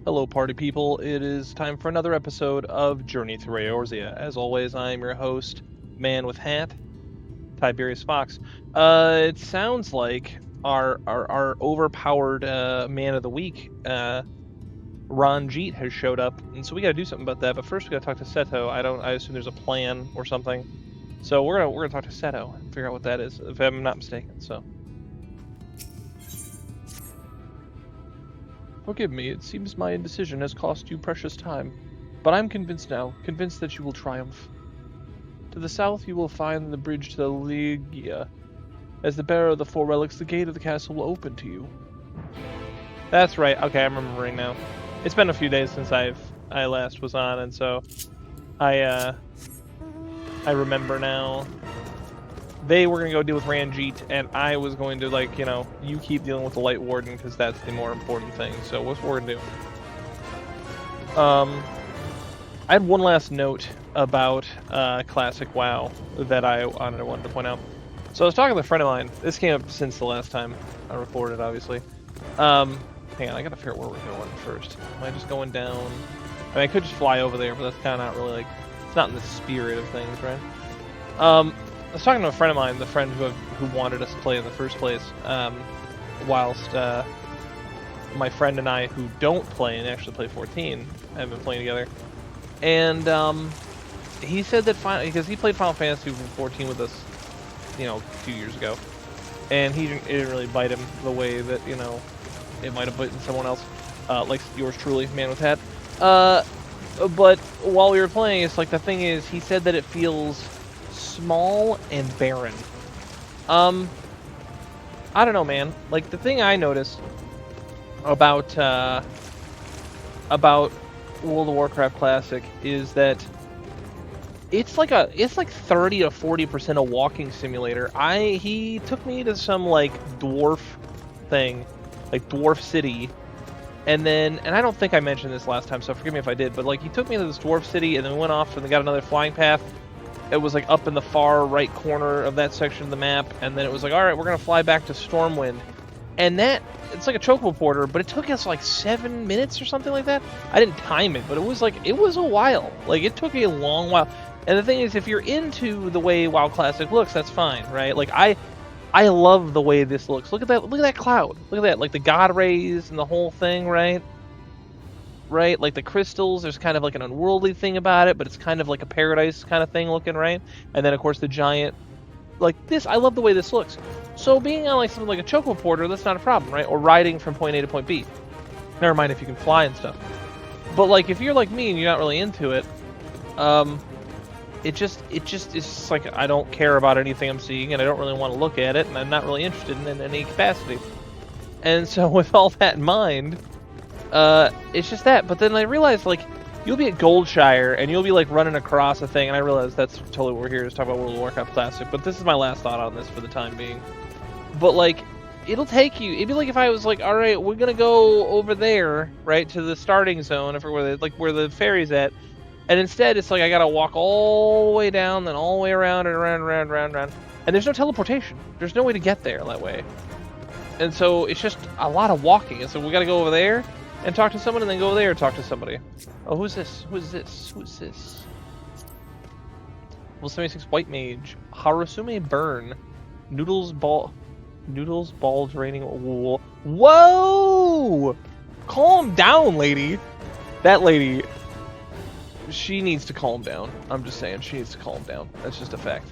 Hello, party people. It is time for another episode of Journey Through Eorzea. As always, I am your host, Man with Hat, Tiberius Fox. It sounds like our overpowered man of the week, Ron Jeet, has showed up, and so we got to do something about that. But first, we got to talk to Seto. I assume there's a plan or something. So we're gonna talk to Seto and figure out what that is, if I'm not mistaken. So. Forgive me, it seems my indecision has cost you precious time. But I'm convinced now, convinced that you will triumph. To the south you will find the bridge to the Ligia. As the bearer of the four relics, the gate of the castle will open to you. That's right, okay, I'm remembering now. It's been a few days since I last was on, and so I remember now. They were going to go deal with Ranjit, and I was going to, like, you keep dealing with the Light Warden, because that's the more important thing. So what's we're going to do? I had one last note about Classic WoW that I wanted to point out. So I was talking to a friend of mine. This came up since the last time I recorded, obviously. Hang on, I got to figure out where we're going first. Am I just going down? I mean, I could just fly over there, but that's kind of not really, like, it's not in the spirit of things, right? I was talking to a friend of mine, the friend who wanted us to play in the first place, whilst my friend and I, who don't play and actually play 14, have been playing together. And he said that because he played Final Fantasy 14 with us, a few years ago, and it didn't really bite him the way that it might have bitten someone else, like yours truly, Man with Hat. But while we were playing, it's like the thing is, he said that it feels small and barren. I don't know, man. Like, the thing I noticed about World of Warcraft Classic is that it's like 30 to 40% a walking simulator. He took me to some like dwarf thing, like Dwarf City, and I don't think I mentioned this last time, so forgive me if I did, but like he took me to this dwarf city and then we went off and they got another flying path. It was like up in the far right corner of that section of the map, and then it was like, all right, we're gonna fly back to Stormwind, and it's like a chocobo porter, but it took us like 7 minutes or something like that. I didn't time it, but it was a while. Like, it took a long while. And the thing is, if you're into the way WoW Classic looks, that's fine, right? Like, I love the way this looks. Look at that cloud. Look at that, like the god rays and the whole thing, right? Right, like the crystals, there's kind of like an unworldly thing about it, but it's kind of like a paradise kind of thing looking, right? And then of course the giant, like this, I love the way this looks. So being on like something like a chocobo porter, that's not a problem, right? Or riding from point A to point B. Never mind if you can fly and stuff. But like if you're like me and you're not really into it, it just is like I don't care about anything I'm seeing, and I don't really want to look at it, and I'm not really interested in any capacity. And so with all that in mind, it's just that. But then I realized, like, you'll be at Goldshire and you'll be like running across a thing, and I realize that's totally what we're here to talk about World of Warcraft Classic. But this is my last thought on this for the time being. But like, it'll take you. It'd be like if I was like, all right, we're gonna go over there, right, to the starting zone, I forget where the ferry's at, and instead it's like I gotta walk all the way down, then all the way around and around, and there's no teleportation. There's no way to get there that way, and so it's just a lot of walking. And so we gotta go over there and talk to someone, and then go over there and talk to somebody. Oh, who's this? Who's this? Who's this? Level 76 White Mage. Harusume Burn. Noodles ball draining wool. Whoa! Calm down, lady. That lady, she needs to calm down. I'm just saying, she needs to calm down. That's just a fact.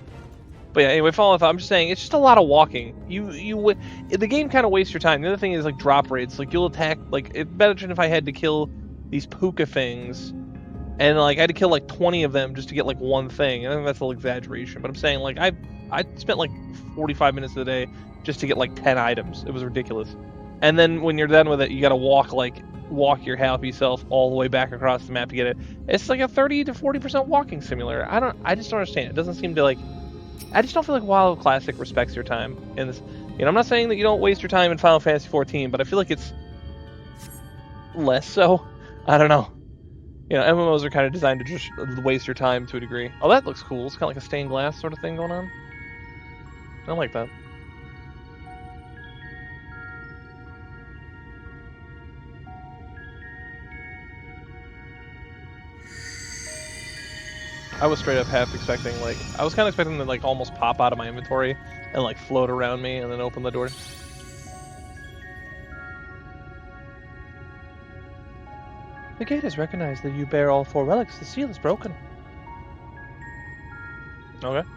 But yeah, anyway, following thought, I'm just saying, it's just a lot of walking. The game kind of wastes your time. The other thing is, like, drop rates. Like, you'll attack, like, imagine if I had to kill these puka things, and, like, I had to kill, like, 20 of them just to get, like, one thing. I think that's a little exaggeration, but I'm saying, like, I spent, like, 45 minutes of the day just to get, like, 10 items. It was ridiculous. And then when you're done with it, you gotta walk your happy self all the way back across the map to get it. It's like a 30 to 40% walking simulator. I just don't understand. It doesn't seem to, like, I just don't feel like WoW Classic respects your time in this. I'm not saying that you don't waste your time in Final Fantasy 14, but I feel like it's less so. I don't know. MMOs are kind of designed to just waste your time to a degree. Oh, that looks cool. It's kind of like a stained glass sort of thing going on. I like that. I was straight up half expecting, like, I was kind of expecting them to, like, almost pop out of my inventory and, like, float around me and then open the door. The gate has recognized that you bear all 4 relics. The seal is broken. Okay.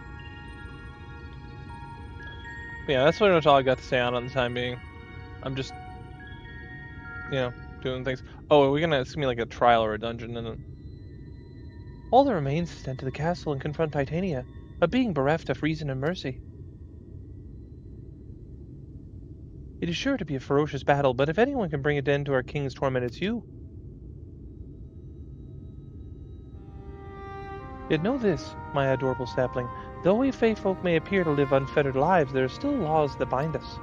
Yeah, that's pretty much all I got to say on the time being. I'm just, you know, doing things. Oh, are we gonna, it's gonna be like a trial or a dungeon, isn't it? All that remains is to enter the castle and confront Titania, a being bereft of reason and mercy. It is sure to be a ferocious battle, but if anyone can bring an end to our king's torment, it's you. Yet know this, my adorable sapling, though we Fae folk may appear to live unfettered lives, there are still laws that bind us.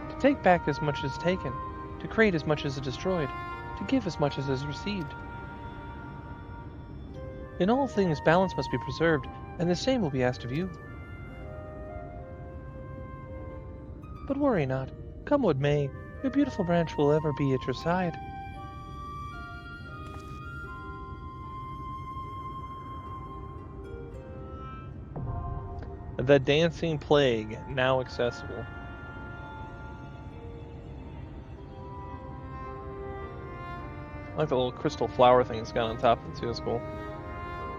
To take back as much as taken, to create as much as is destroyed, to give as much as is received. In all things, balance must be preserved, and the same will be asked of you. But worry not. Come what may, your beautiful branch will ever be at your side. The Dancing Plague, now accessible. I like the little crystal flower thing it's got on top of it too, it's cool.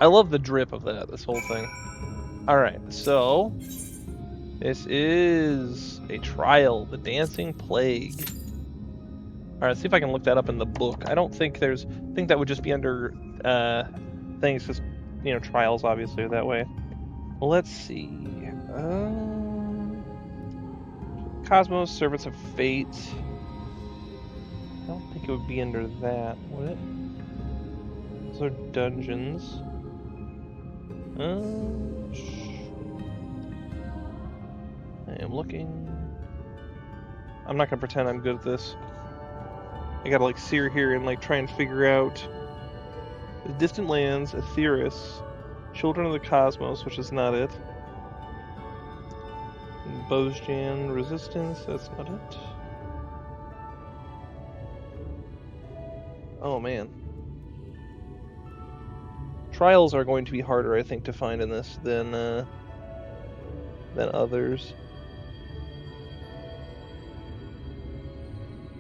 I love the drip of that, this whole thing. Alright, so this is a trial, the Dancing Plague. Alright, see if I can look that up in the book. I don't think there's, I think that would just be under things, just, you know, trials obviously that way. Well, let's see. Cosmos, Servants of Fate. I don't think it would be under that, would it? Those are dungeons. I am looking. I'm not gonna pretend I'm good at this. I gotta like sear here and like try and figure out the Distant Lands, Aetheris, Children of the Cosmos, which is not it. Bozjan Resistance, that's not it. Oh man. Trials are going to be harder, I think, to find in this than others.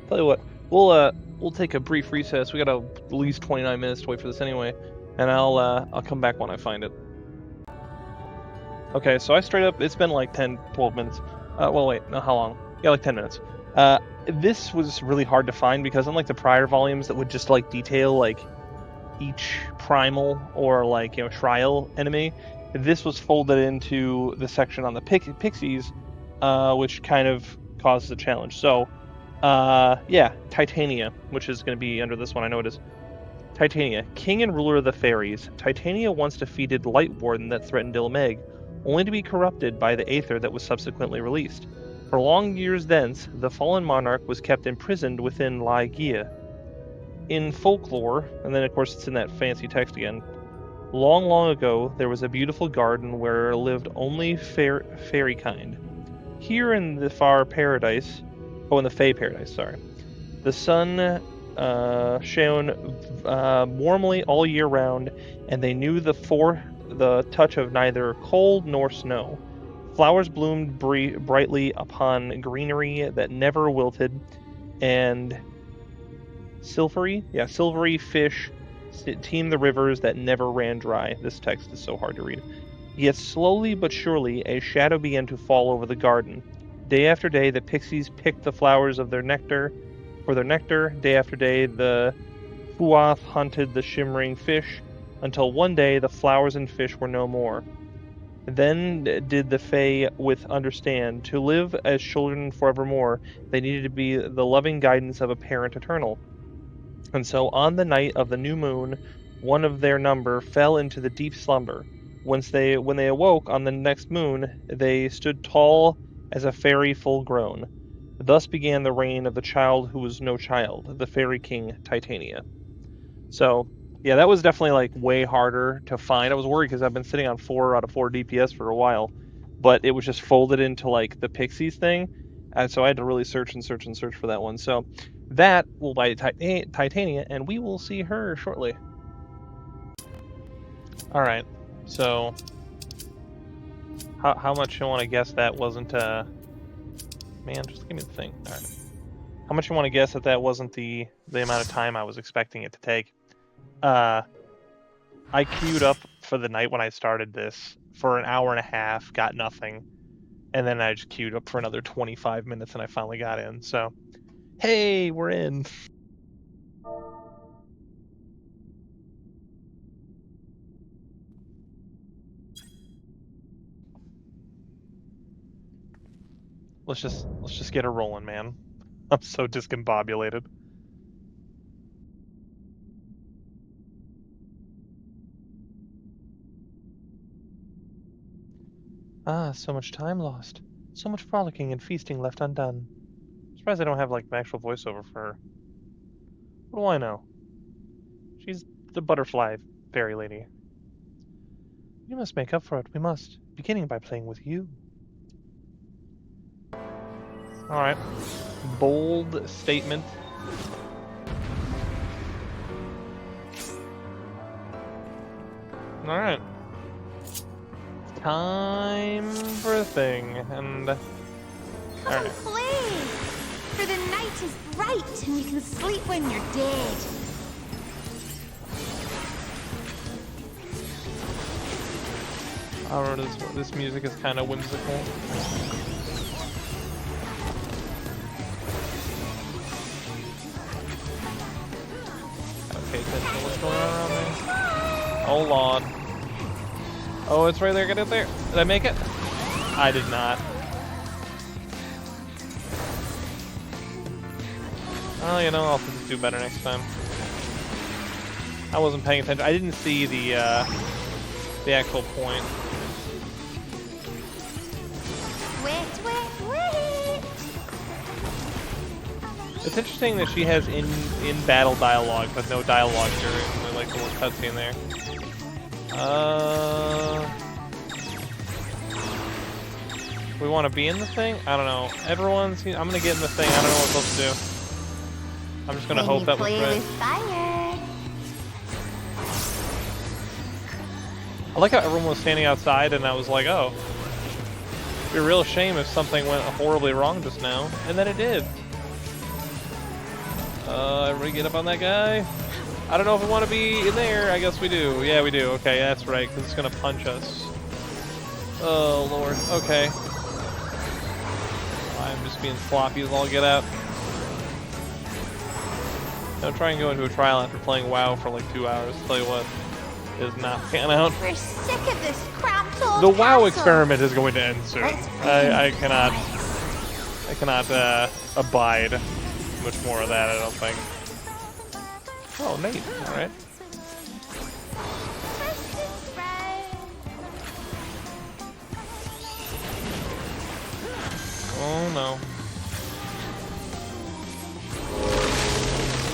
Tell you what, we'll take a brief recess. We got at least 29 minutes to wait for this anyway, and I'll come back when I find it. Okay, so I straight up, it's been like 10, 12 minutes. Well, wait, no, how long? Yeah, like 10 minutes. This was really hard to find because unlike the prior volumes that would just like detail like each primal or like, you know, trial enemy, this was folded into the section on the pixies, which kind of causes a challenge. So, yeah, Titania, which is going to be under this one, I know it is. Titania, king and ruler of the fairies. Titania once defeated Light Warden that threatened Ilmeg, only to be corrupted by the Aether that was subsequently released. For long years thence, the fallen monarch was kept imprisoned within Lygia. In folklore, and then of course it's in that fancy text again, long, long ago there was a beautiful garden where lived only fairy kind. Here in the far paradise, in the Fae paradise, sorry, the sun shone warmly all year round, and they knew the touch of neither cold nor snow. Flowers bloomed brightly upon greenery that never wilted, and silvery fish teemed the rivers that never ran dry. This text is so hard to read. Yet slowly but surely a shadow began to fall over the garden. Day after day the pixies picked the flowers of their nectar. For their nectar, day after day the Fuath hunted the shimmering fish, until one day the flowers and fish were no more. Then did the Fae understand, to live as children forevermore, they needed to be the loving guidance of a parent eternal. And so on the night of the new moon, one of their number fell into the deep slumber. When they awoke on the next moon, they stood tall as a fairy full grown. Thus began the reign of the child who was no child, the fairy king Titania. So, yeah, that was definitely like way harder to find. I was worried because I've been sitting on 4 out of 4 DPS for a while, but it was just folded into like the Pixies thing, and so I had to really search for that one. So that will buy Titania, and we will see her shortly. Alright, so... How much you want to guess that wasn't, Man, just give me the thing. Alright. How much you want to guess that wasn't the amount of time I was expecting it to take? I queued up for the night when I started this for an hour and a half, got nothing, and then I just queued up for another 25 minutes and I finally got in, so... Hey, we're in! Let's just get her rolling, man. I'm so discombobulated. Ah, so much time lost. So much frolicking and feasting left undone. Surprised I don't have like an actual voiceover for her. What do I know? She's the butterfly fairy lady. We must make up for it. We must. Beginning by playing with you. Alright. Bold statement. Alright. Time for a thing, and... Come Alright. and play! For the night is bright and you can sleep when you're dead. I don't know, this music is kind of whimsical. Pay attention to what's going on around there. Hold on. Oh, it's right there. Get it there. Did I make it? I did not. Oh, you know, I'll just do better next time. I wasn't paying attention. I didn't see the actual point. Wait, wait, wait! It's interesting that she has in-battle dialogue, but no dialogue during like the one cutscene there. We want to be in the thing? I don't know. I'm gonna get in the thing. I don't know what I'm supposed to do. I'm just gonna hope that was play right. with fire. I like how everyone was standing outside, and I was like, oh, it'd be a real shame if something went horribly wrong just now, and then it did. Everybody get up on that guy. I don't know if we want to be in there. I guess we do. Yeah, we do. Okay, that's right, because it's going to punch us. Oh, Lord. Okay. I'm just being sloppy as all get out. Don't try and go into a trial after playing WoW for like 2 hours. Tell you what, it does not pan out. We're sick of this cramped old The WoW castle. experiment is going to end soon. I cannot abide much more of that, I don't think. Oh, Nate. Alright. Oh no.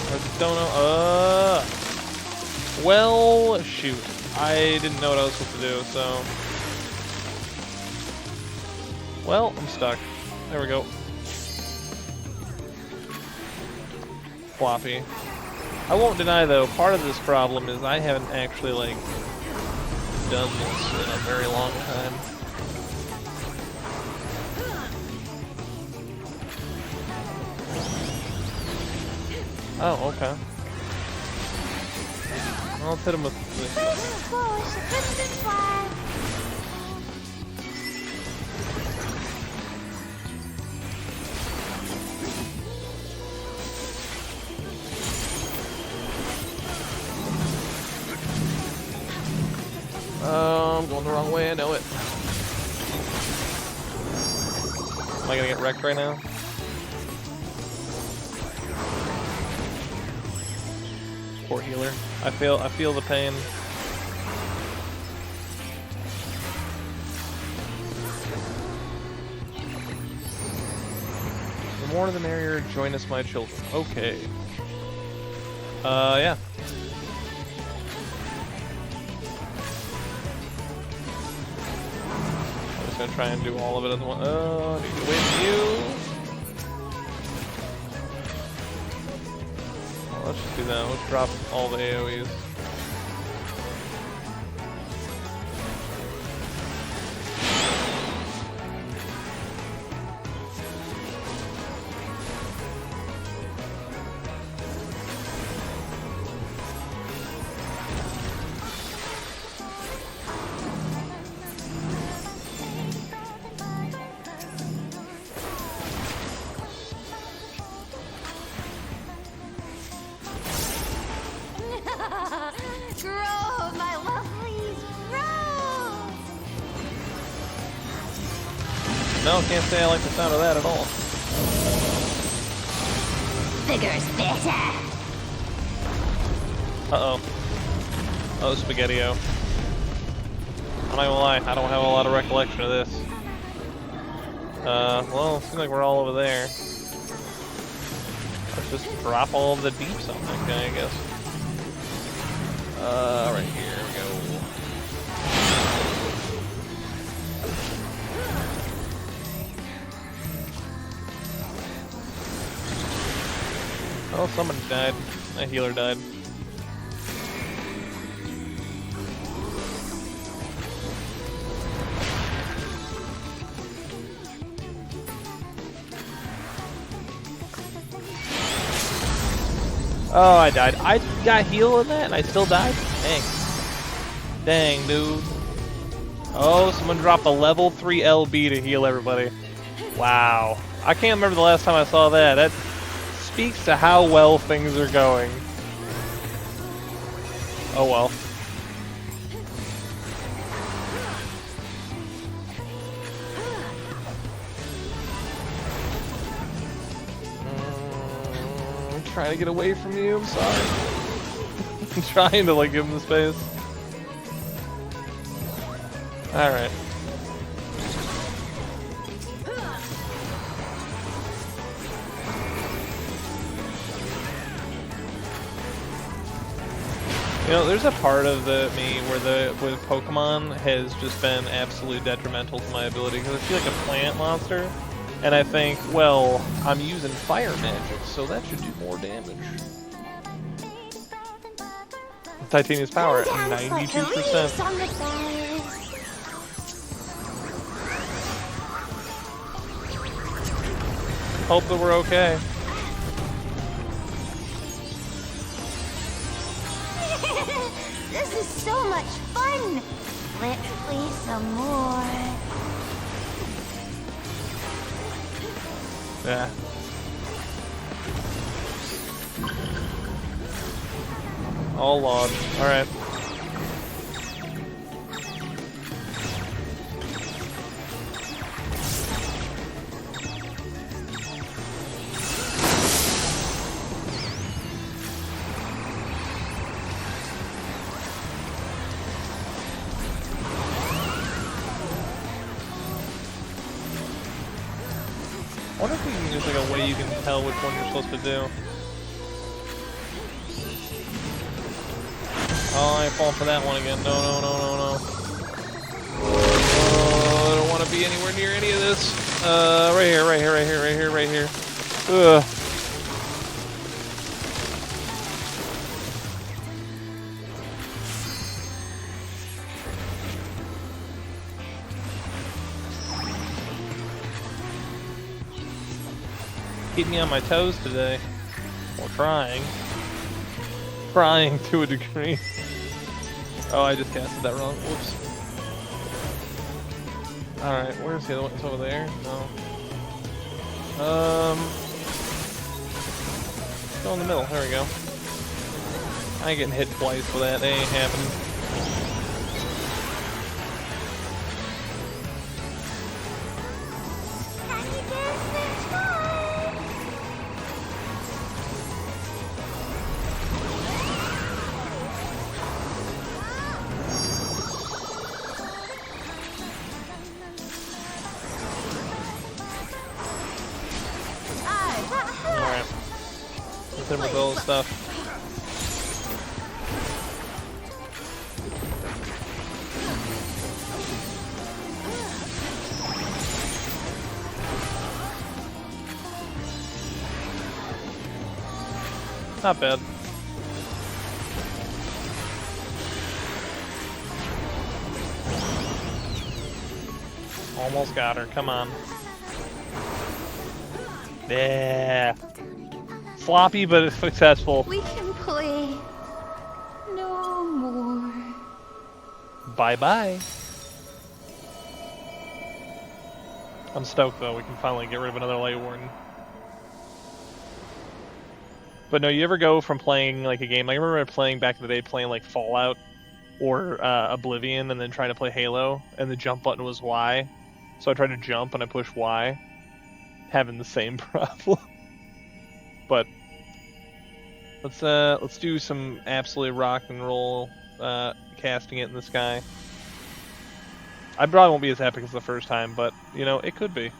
I just don't know. Well, shoot. I didn't know what I was supposed to do, so. Well, I'm stuck. There we go. Floppy. I won't deny, though, part of this problem is I haven't actually, like, done this in a very long time. Oh, okay. Well, let's hit him with I'm going the wrong way, I know it. Am I gonna get wrecked right now? Poor healer. I feel the pain. The more the merrier, join us, my children. Okay. Yeah. I'm just gonna try and do all of it at once. Oh, I need to wait for you. Let's just do that. Let's drop all the AoEs. No, can't say I like the sound of that at all. Bigger's better. Uh-oh. Oh, Spaghetti-O. I'm not gonna lie, I don't have a lot of recollection of this. Well, it seems like we're all over there. Let's just drop all of the deeps on that guy, I guess. Right here we go. Oh, somebody died. A healer died. Oh, I died. I got healed in that and I still died? Dang. Dang, dude. Oh, someone dropped a level 3 LB to heal everybody. Wow. I can't remember the last time I saw that. That speaks to how well things are going. Oh well. I'm trying to get away from you, I'm sorry. I'm trying to like give him the space. Alright. You know, there's a part of me where with Pokemon has just been absolutely detrimental to my ability, because I feel like a plant monster, and I think, well, I'm using fire magic, so that should do more damage. Titania's power at 92%. Hope that we're okay. This is so much fun. Let's play some more. Yeah. All logged. Alright. I wonder if we can use like a way you can tell which one you're supposed to do. Oh, I fall for that one again. No, no, no, no, no. Oh, I don't want to be anywhere near any of this. Right here, right here, right here, right here, right here. Ugh. Keep me on my toes today. Or trying. Trying to a degree. Oh, I just casted that wrong. Whoops. Alright, where's the other one? It's over there? No. Go in the middle. There we go. I ain't getting hit twice for that. That ain't happening. With all the stuff. Not bad. Almost got her, come on. Yeah. Sloppy, but successful. We can play no more. Bye-bye. I'm stoked, though. We can finally get rid of another Light Warden. But no, you ever go from playing like a game, like I remember playing back in the day, playing like Fallout or Oblivion, and then trying to play Halo, and the jump button was Y, So I tried to jump and I pushed Y, having the same problem. But let's do some absolute rock and roll casting it in the sky. I probably won't be as epic as the first time, but you know, it could be.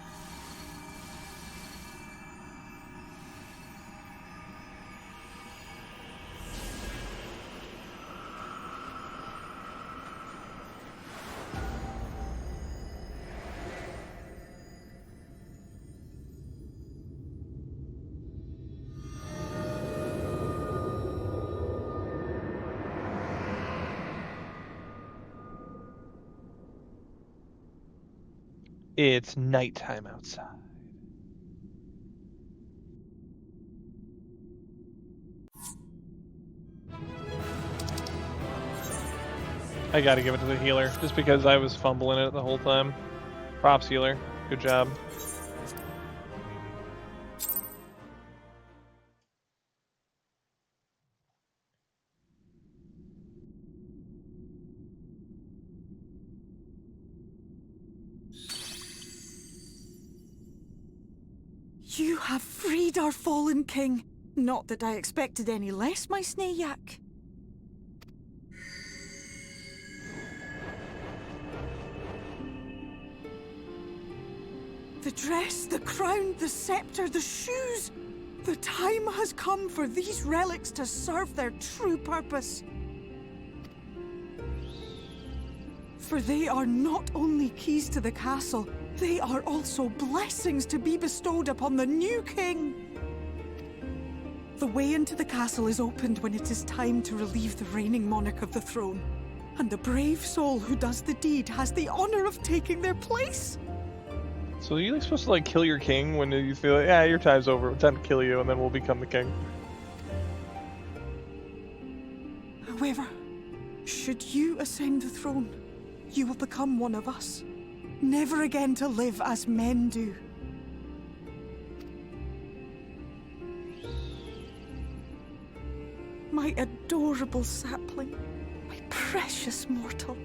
It's nighttime outside. I gotta give it to the healer, just because I was fumbling it the whole time. Props, healer. Good job. You have freed our fallen king. Not that I expected any less, my Snayak. The dress, the crown, the scepter, the shoes. The time has come for these relics to serve their true purpose. For they are not only keys to the castle, they are also blessings to be bestowed upon the new king. The way into the castle is opened when it is time to relieve the reigning monarch of the throne. And the brave soul who does the deed has the honor of taking their place. So are you like supposed to like kill your king when you feel like, yeah, your time's over, it's time to kill you, and then we'll become the king? However, should you ascend the throne, you will become one of us. Never again to live as men do. My adorable sapling, my precious mortal.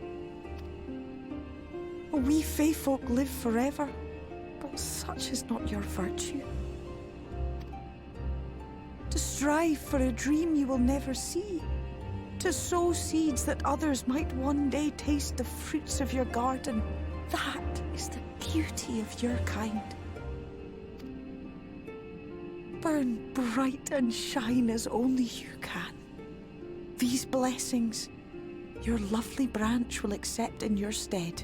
We Fae folk live forever, but such is not your virtue. To strive for a dream you will never see, to sow seeds that others might one day taste the fruits of your garden, that is the beauty of your kind. Burn bright and shine as only you can. These blessings, your lovely branch will accept in your stead.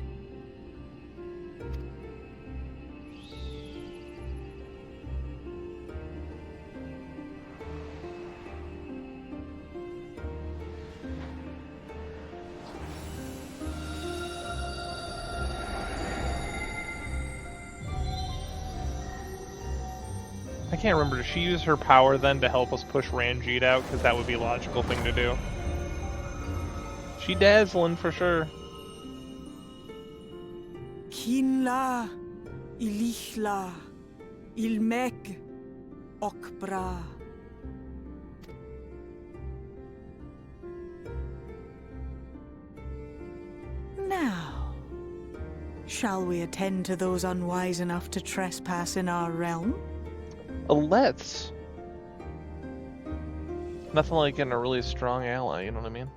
I can't remember, does she use her power then to help us push Ranjit out? Because that would be a logical thing to do. She dazzling for sure. Kinla, Ilichla, Ilmek, Okbra. Now, shall we attend to those unwise enough to trespass in our realm? Let's. Nothing like getting a really strong ally, you know what I mean?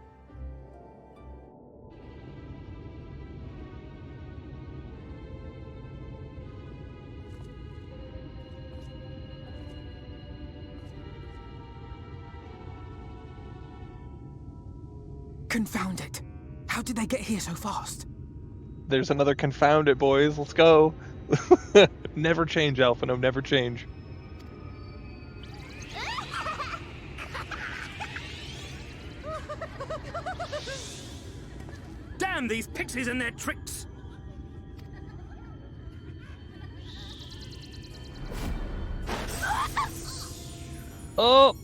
Confound it. How did they get here so fast? There's another confound it, boys. Let's go. Never change, Alphino. Never change. Damn these pixies and their tricks! Oh!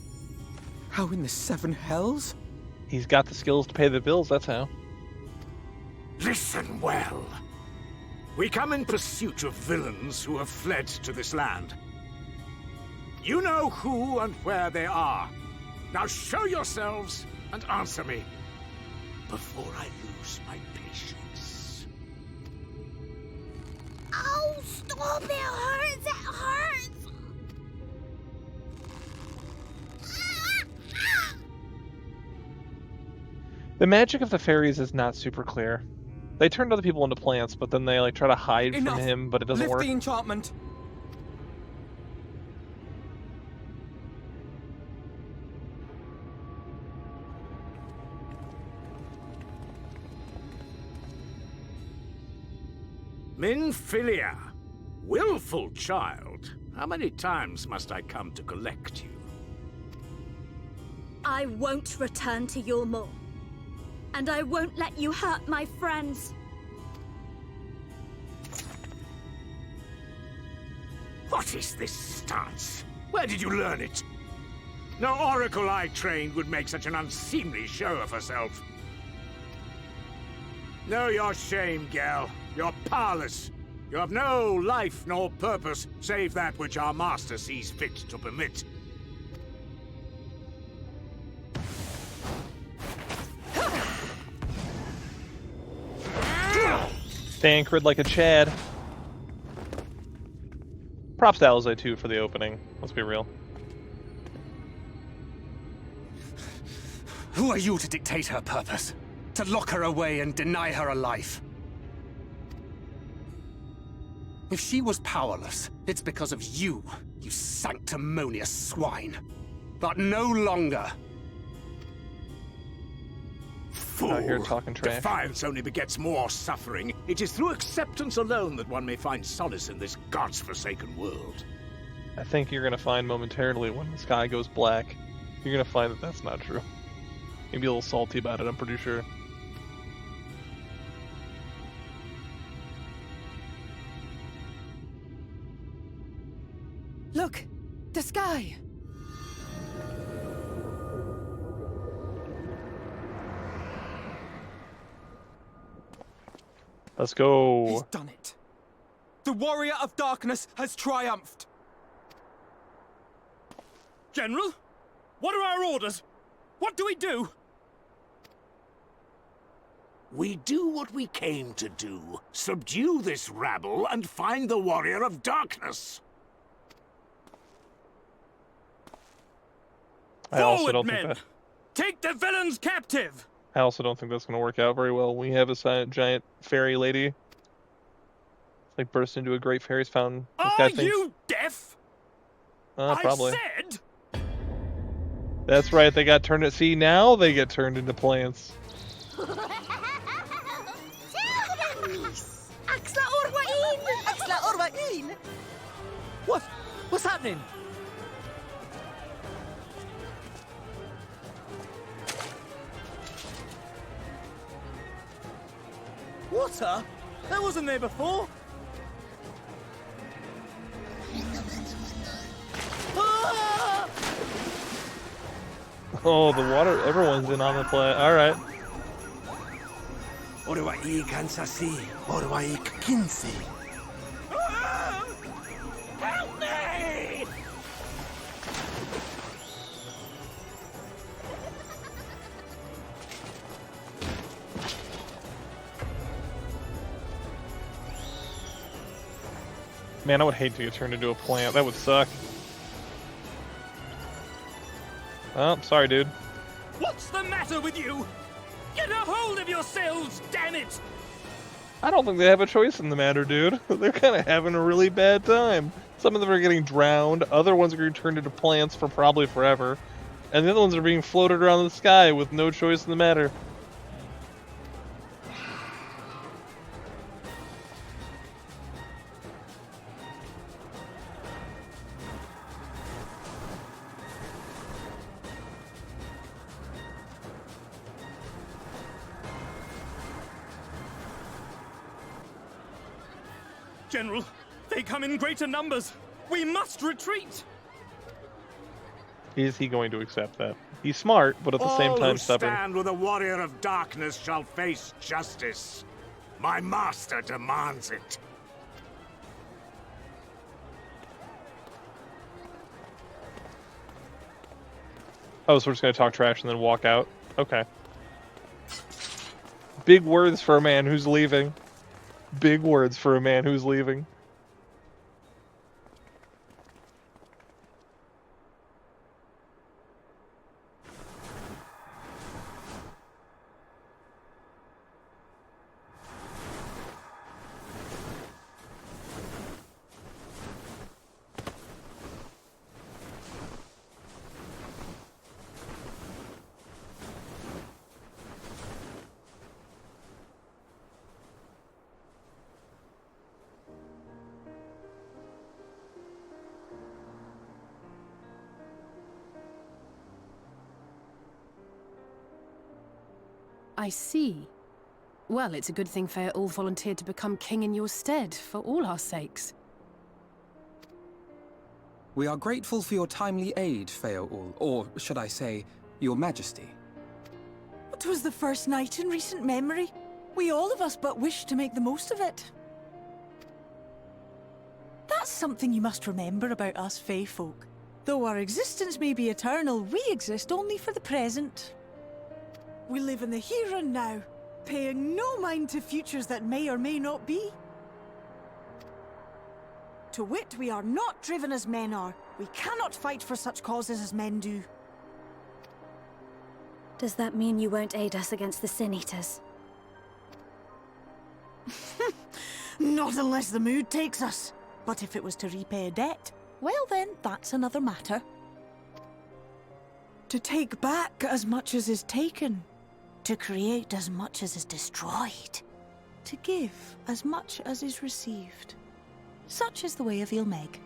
How in the seven hells? He's got the skills to pay the bills, that's how. Listen well. We come in pursuit of villains who have fled to this land. You know who and where they are. Now show yourselves and answer me before I lose my patience. Oh, it hurts! It hurts! The magic of the fairies is not super clear. They turned other people into plants, but then they like try to hide Enough. from him, but it doesn't Lift work. the enchantment. Minfilia, willful child. How many times must I come to collect you? I won't return to your maw. And I won't let you hurt my friends. What is this stance? Where did you learn it? No oracle I trained would make such an unseemly show of herself. Know your shame, gal. You're powerless. You have no life nor purpose, save that which our master sees fit to permit. Stankered like a Chad. Props to Alizé too for the opening. Let's be real. Who are you to dictate her purpose? To lock her away and deny her a life? If she was powerless, it's because of you, you sanctimonious swine. But no longer. Fool! Out here talking trash. Defiance only begets more suffering. It is through acceptance alone that one may find solace in this god's-forsaken world. I think you're gonna find momentarily when the sky goes black, you're gonna find that that's not true. You'll be a little salty about it, I'm pretty sure. Look, the sky. Let's go. He's done it. The warrior of darkness has triumphed. General? What are our orders? What do we do? We do what we came to do. Subdue this rabble and find the warrior of darkness. I also Forward, don't men! think that. Take the villains captive! I also don't think that's gonna work out very well. We have a giant fairy lady. Like burst into a great fairies fountain. This guy Are thinks, you deaf? probably. I said! That's right. They got turned. See, now they get turned into plants. Axla Orwain! Axla Orwain! What? What's happening? Water? That wasn't there before. Ah! Oh, the water. Everyone's in on the play. All right. Orwain Kansasi. Orwain Kinsi. Help me! Man, I would hate to get turned into a plant. That would suck. Oh, sorry, dude. What's the matter with you? Get a hold of yourselves, damn it! I don't think they have a choice in the matter, dude. They're kind of having a really bad time. Some of them are getting drowned. Other ones are getting turned into plants for probably forever. And the other ones are being floated around the sky with no choice in the matter. General, they come in greater numbers. We must retreat! Is he going to accept that? He's smart, but at the same All time who stubborn. stand with a warrior of darkness shall face justice. My master demands it. Oh, so we're just gonna talk trash and then walk out? Okay. Big words for a man who's leaving. Big words for a man who's leaving. I see. Well, it's a good thing Fëa all volunteered to become king in your stead, for all our sakes. We are grateful for your timely aid, Fëa all, or should I say, your majesty. It was the first night in recent memory. We all of us but wish to make the most of it. That's something you must remember about us Fae folk. Though our existence may be eternal, we exist only for the present. We live in the here and now, paying no mind to futures that may or may not be. To wit, we are not driven as men are. We cannot fight for such causes as men do. Does that mean you won't aid us against the Sin Eaters? Not unless the mood takes us. But if it was to repay a debt, well then, that's another matter. To take back as much as is taken. To create as much as is destroyed. To give as much as is received. Such is the way of Ilmeg.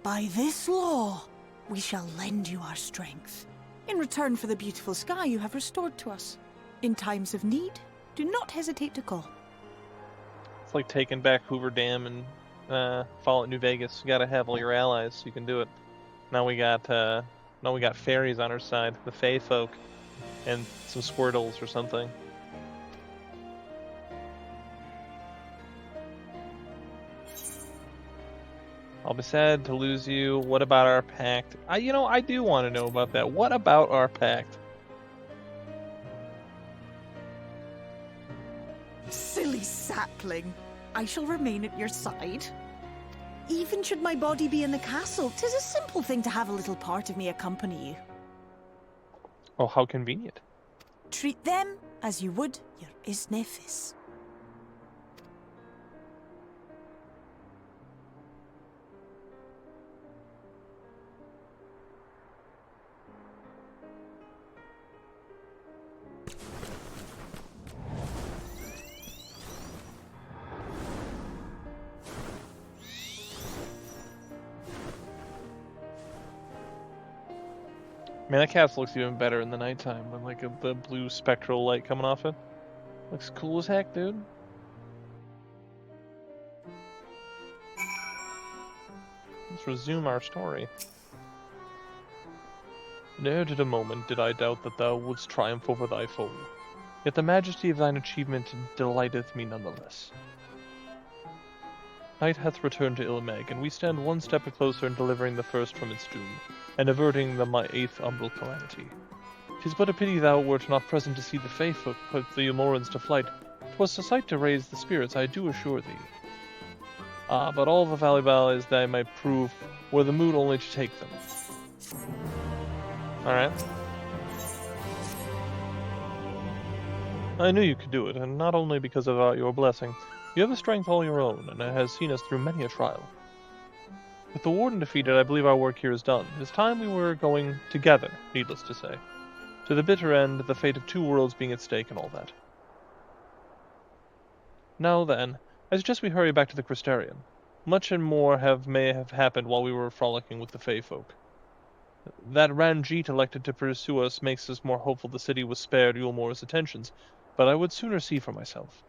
By this law, we shall lend you our strength, in return for the beautiful sky you have restored to us. In times of need, do not hesitate to call. It's like taking back Hoover Dam and Fallout New Vegas. You gotta have all your allies so you can do it. Now we got fairies on our side, the Fae folk, and some Squirtles or something. I'll be sad to lose you. What about our pact? I do want to know about that. What about our pact? Silly sapling. I shall remain at your side. Even should my body be in the castle, 'tis a simple thing to have a little part of me accompany you. Oh, how convenient. Treat them as you would your Isnefis. Man, that castle looks even better in the nighttime with like the blue spectral light coming off it. Looks cool as heck, dude. Let's resume our story. Ne'er did a moment did I doubt that thou wouldst triumph over thy foe. Yet the majesty of thine achievement delighteth me nonetheless. Night hath returned to Ilmeg, and we stand one step closer in delivering the first from its doom, and averting the my 8th umbral calamity. 'Tis but a pity thou wert not present to see the Fae folk put the Umorans to flight. 'Twas a sight to raise the spirits, I do assure thee. Ah, but all the valuable is that I might prove were the mood only to take them. Alright. I knew you could do it, and not only because of your blessing. You have a strength all your own, and it has seen us through many a trial. With the Warden defeated, I believe our work here is done. It is time we were going together, needless to say. To the bitter end, the fate of 2 worlds being at stake and all that. Now then, I suggest we hurry back to the Crystarian. Much and more may have happened while we were frolicking with the Fae folk. That Ranjit elected to pursue us makes us more hopeful the city was spared Yulmore's attentions, but I would sooner see for myself.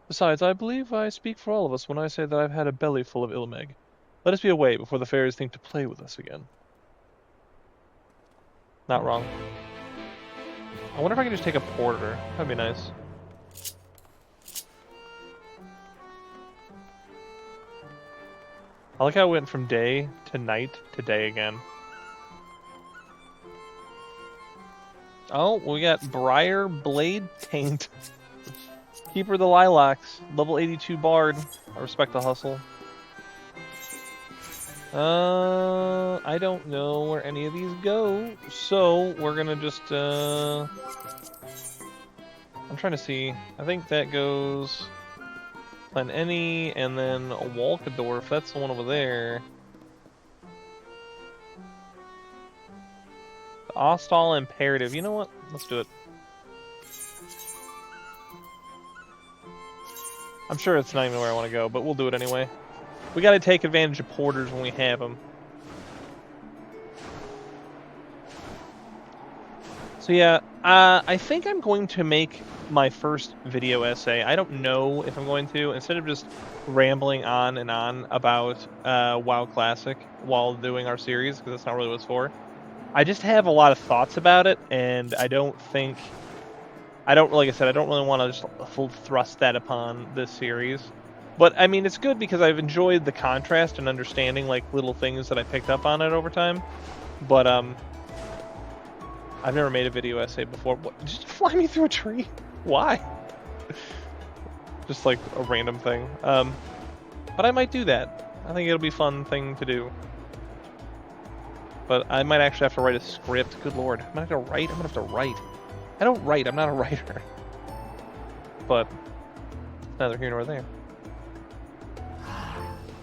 Besides, I believe I speak for all of us when I say that I've had a belly full of Ilmeg. Let us be away before the fairies think to play with us again. Not wrong. I wonder if I can just take a porter. That'd be nice. I like how it went from day to night to day again. Oh, we got Briar Blade Taint. Keeper of the Lilacs, level 82 Bard. I respect the hustle. I don't know where any of these go, so we're gonna just, I'm trying to see. I think that goes Glenenny, and then a Walkadorf. That's the one over there. The Ostal Imperative. You know what? Let's do it. I'm sure it's not even where I want to go, but we'll do it anyway. We gotta take advantage of porters when we have them. So yeah, I think I'm going to make my first video essay. I don't know if I'm going to, instead of just rambling on and on about WoW Classic while doing our series, because that's not really what it's for. I just have a lot of thoughts about it, and I don't think, like I said, I don't really want to just full thrust that upon this series. But I mean, it's good because I've enjoyed the contrast and understanding like little things that I picked up on it over time. But I've never made a video essay before. What, did you fly me through a tree? Why? Just like a random thing. But I might do that. I think it'll be a fun thing to do. But I might actually have to write a script. Good lord. I'm gonna have to write? I'm gonna have to write. I don't write. I'm not a writer. But neither here nor there.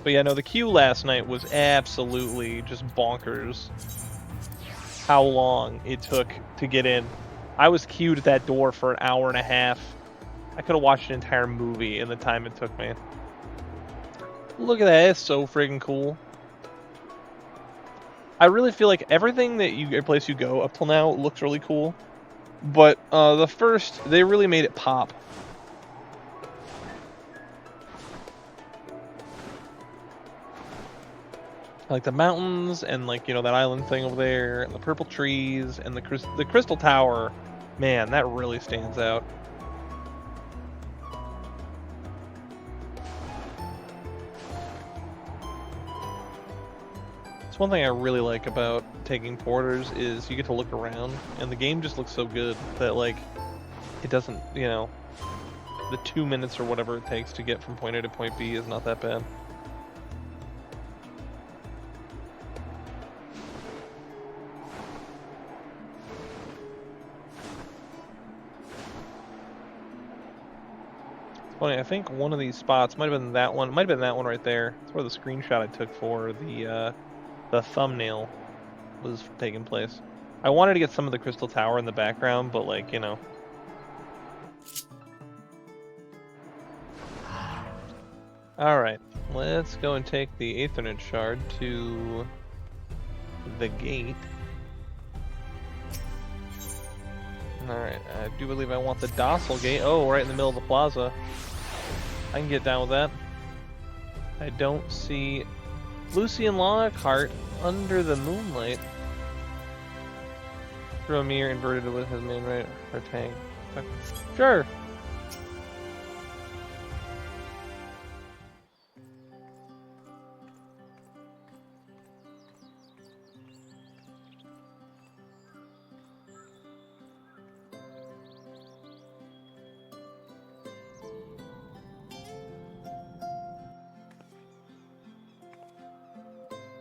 But yeah, no, the queue last night was absolutely just bonkers. How long it took to get in. I was queued at that door for an hour and a half. I could have watched an entire movie in the time it took me. Look at that, it's so friggin' cool. I really feel like everything that every place you go up till now looks really cool. But the first, they really made it pop. Like the mountains and like, you know, that island thing over there and the purple trees and the crystal tower. Man, that really stands out. It's one thing I really like about taking porters is you get to look around and the game just looks so good that like it doesn't, you know, the 2 minutes or whatever it takes to get from point A to point B is not that bad. Funny, I think one of these spots might have been that one. It might have been that one right there. That's where the screenshot I took for the thumbnail was taking place. I wanted to get some of the crystal tower in the background, but like, you know. Alright, let's go and take the Aethernet shard to the gate. Alright, I do believe I want the docile gate. Oh, right in the middle of the plaza. I can get down with that. I don't see Lucian Lockhart under the moonlight. Throw a mirror inverted with his main right or tank. Sure.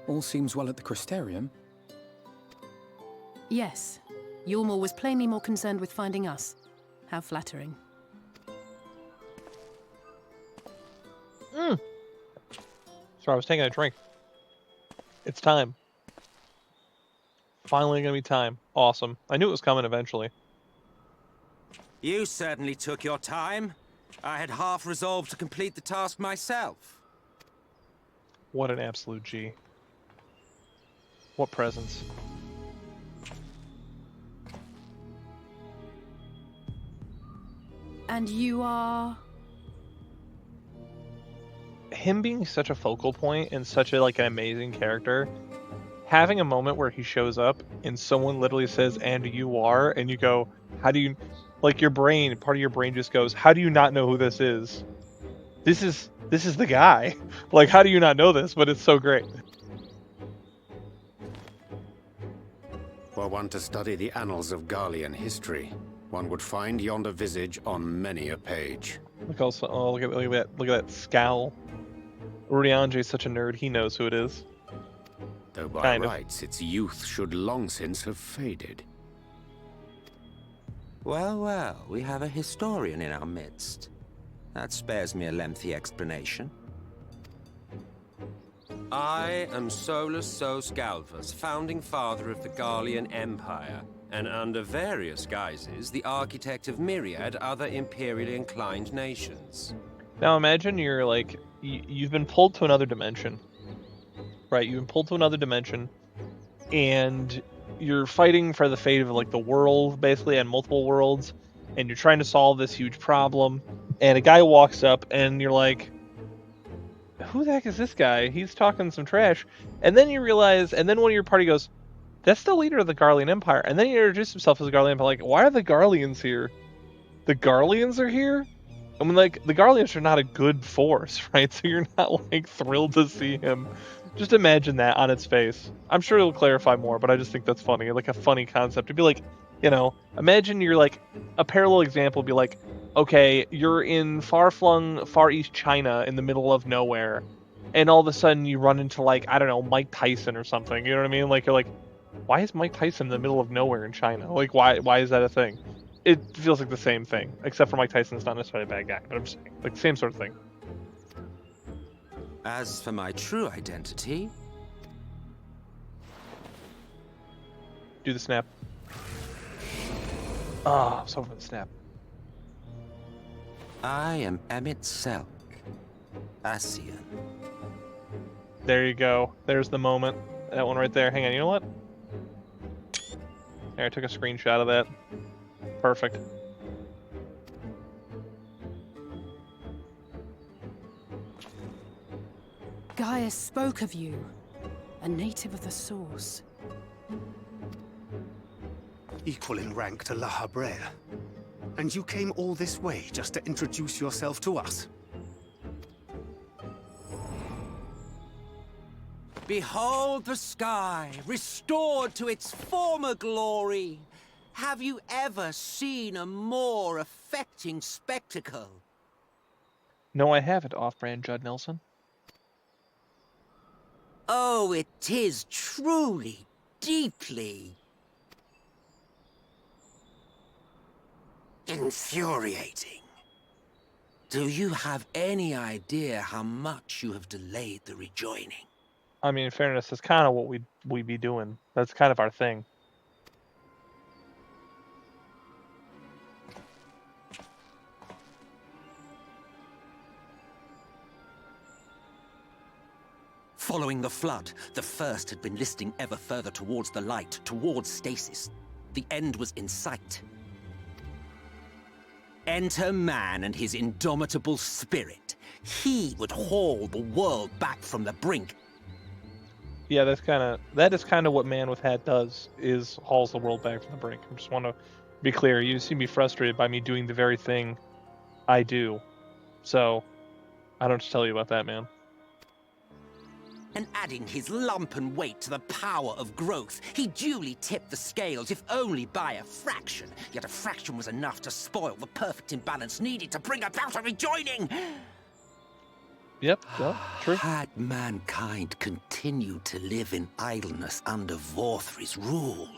All seems well at the Crystarium. Yes. Eorzea was plainly more concerned with finding us. How flattering. Sorry, I was taking a drink. It's time. Finally gonna be time. Awesome. I knew it was coming eventually. You certainly took your time. I had half resolved to complete the task myself. What an absolute G. What presence. And you are... Him being such a focal point and such a, like, an amazing character, having a moment where he shows up and someone literally says, "And you are," and you go, how do you, like, your brain, part of your brain just goes, how do you not know who this is? This is the guy. Like, how do you not know this? But it's so great. Were one to study the annals of Garlean history, one would find yonder visage on many a page. Look also, oh, look at that scowl. Rudianje's such a nerd, he knows who it is. Though by rights, its youth should long since have faded. Well, well, we have a historian in our midst. That spares me a lengthy explanation. I am Solus Sos Galvus, founding father of the Garlean Empire, and under various guises, the architect of myriad other imperially inclined nations. Now imagine you're like, you've been pulled to another dimension. Right, you've been pulled to another dimension, and you're fighting for the fate of like the world, basically, and multiple worlds, and you're trying to solve this huge problem. And a guy walks up, and you're like, "Who the heck is this guy? He's talking some trash." And then you realize, and then one of your party goes, "That's the leader of the Garlean Empire." And then he introduced himself as the Garlean Empire. Like, why are the Garleans here? The Garleans are here? I mean, like, the Garleans are not a good force, right? So you're not, like, thrilled to see him. Just imagine that on its face. I'm sure it'll clarify more, but I just think that's funny. Like, a funny concept. It'd be like, you know, imagine you're, like, a parallel example would be like, okay, you're in far-flung, Far East China in the middle of nowhere, and all of a sudden you run into, like, I don't know, Mike Tyson or something. You know what I mean? Like, you're like, why is Mike Tyson in the middle of nowhere in China? Like, why is that a thing? It feels like the same thing, except for Mike Tyson's not necessarily a bad guy, but I'm just saying, like, same sort of thing. As for my true identity... Do the snap. Ah, I was hoping for the snap. I am Emet Selch, Asian. There you go. There's the moment. That one right there. Hang on, you know what? There, I took a screenshot of that. Perfect. Gaius spoke of you, a native of the Source. Equal in rank to Eorzea. And you came all this way just to introduce yourself to us? Behold the sky, restored to its former glory. Have you ever seen a more affecting spectacle? No, I haven't, off-brand Judd Nelson. Oh, it is truly, deeply... infuriating. Do you have any idea how much you have delayed the rejoining? I mean, in fairness, that's kind of what we'd be doing. That's kind of our thing. Following the flood, the First had been listing ever further towards the light, towards stasis. The end was in sight. Enter man and his indomitable spirit. He would haul the world back from the brink. Yeah, that is kind of what Man with Hat does, is hauls the world back from the brink. I just want to be clear. You seem to be frustrated by me doing the very thing I do. So, I don't just tell you about that, man. And adding his lumpen weight to the power of growth, he duly tipped the scales, if only by a fraction. Yet a fraction was enough to spoil the perfect imbalance needed to bring about a rejoining. Yep, true. Had mankind continued to live in idleness under Vorthri's rule,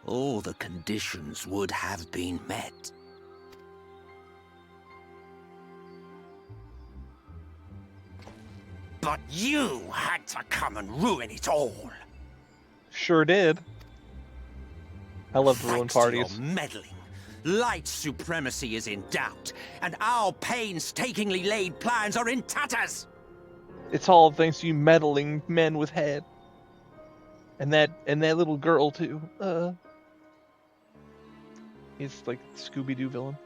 all the conditions would have been met. But you had to come and ruin it all. Sure did. I love to ruin Thanks parties. to your meddling, light supremacy is in doubt, and our painstakingly laid plans are in tatters. It's all thanks to you meddling men with head. And that little girl too. He's like Scooby-Doo villain.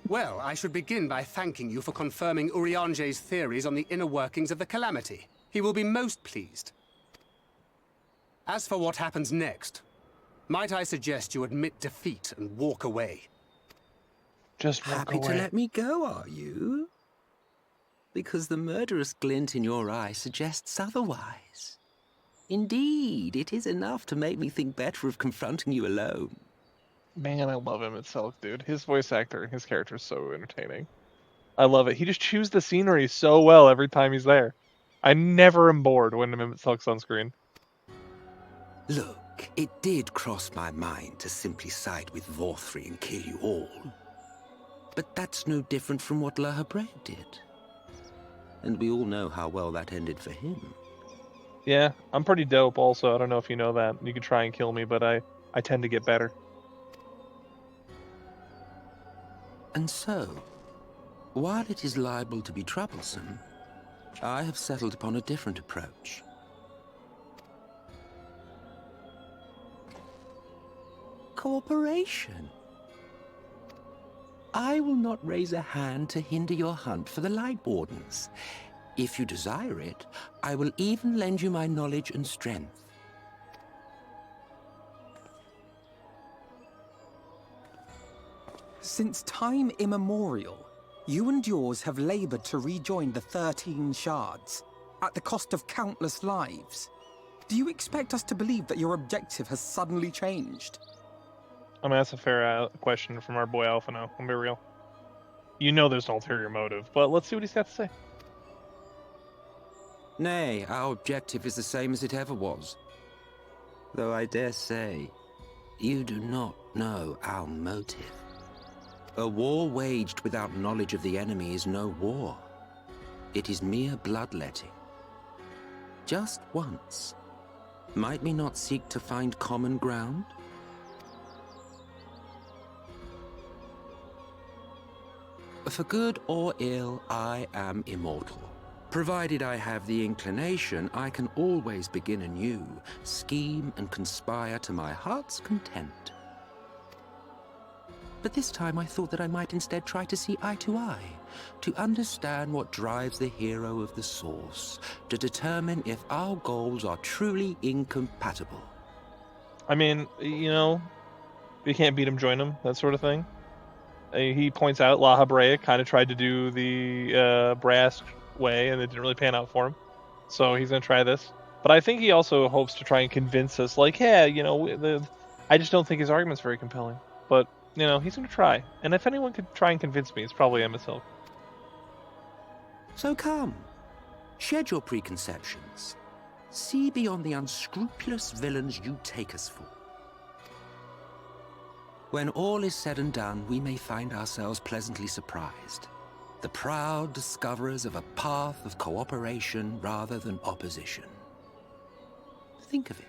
Well, I should begin by thanking you for confirming Urianger's theories on the inner workings of the Calamity. He will be most pleased. As for what happens next, might I suggest you admit defeat and walk away? Just walk Happy away. to let me go, are you? Because the murderous glint in your eye suggests otherwise. Indeed, it is enough to make me think better of confronting you alone. Man, I love Emet Selch, dude. His voice actor and his character is so entertaining. I love it. He just chews the scenery so well every time he's there. I never am bored when Emet Selch's on screen. Look, it did cross my mind to simply side with Vorthri and kill you all. But that's no different from what Eorzea did. And we all know how well that ended for him. Yeah, I'm pretty dope also. I don't know if you know that. You could try and kill me, but I tend to get better. And so, while it is liable to be troublesome, I have settled upon a different approach. cooperation. I will not raise a hand to hinder your hunt for the Light Wardens. If you desire it, I will even lend you my knowledge and strength. Since time immemorial, you and yours have labored to rejoin the 13 shards, at the cost of countless lives. Do you expect us to believe that your objective has suddenly changed? I mean, that's a fair question from our boy Alpha now. I'm be real. You know there's an ulterior motive, but let's see what he's got to say. Nay, our objective is the same as it ever was. Though I dare say, you do not know our motive. A war waged without knowledge of the enemy is no war. It is mere bloodletting. Just once, might we not seek to find common ground? For good or ill, I am immortal. Provided I have the inclination, I can always begin anew, scheme and conspire to my heart's content. But this time I thought that I might instead try to see eye to eye, to understand what drives the hero of the source, to determine if our goals are truly incompatible. I mean, you know, if you can't beat him, join him, that sort of thing. He points out La Habrea kind of tried to do the brass way, and it didn't really pan out for him. So he's going to try this. But I think he also hopes to try and convince us, like, yeah, you know, I just don't think his argument's very compelling. But, you know, he's going to try. And if anyone could try and convince me, it's probably Emet Selch. So come, shed your preconceptions. See beyond the unscrupulous villains you take us for. When all is said and done, we may find ourselves pleasantly surprised. The proud discoverers of a path of cooperation rather than opposition. Think of it.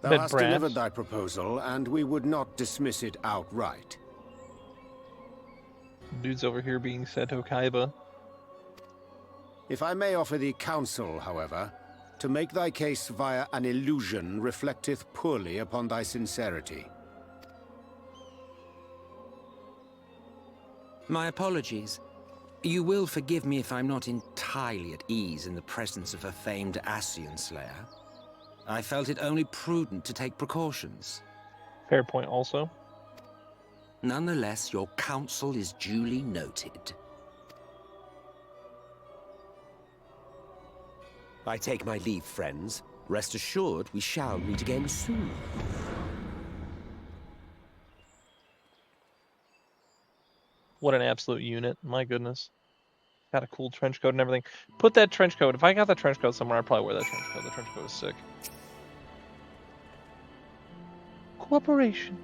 Thou hast delivered thy proposal, and we would not dismiss it outright. Dude's over here being Seto Kaiba. If I may offer thee counsel, however, to make thy case via an illusion reflecteth poorly upon thy sincerity. My apologies. You will forgive me if I'm not entirely at ease in the presence of a famed Ascian Slayer. I felt it only prudent to take precautions. Fair point also. Nonetheless, your counsel is duly noted. I take my leave, friends. Rest assured, we shall meet again soon. What an absolute unit. My goodness. Got a cool trench coat and everything. Put that trench coat. If I got that trench coat somewhere, I'd probably wear that trench coat. The trench coat is sick. Cooperation.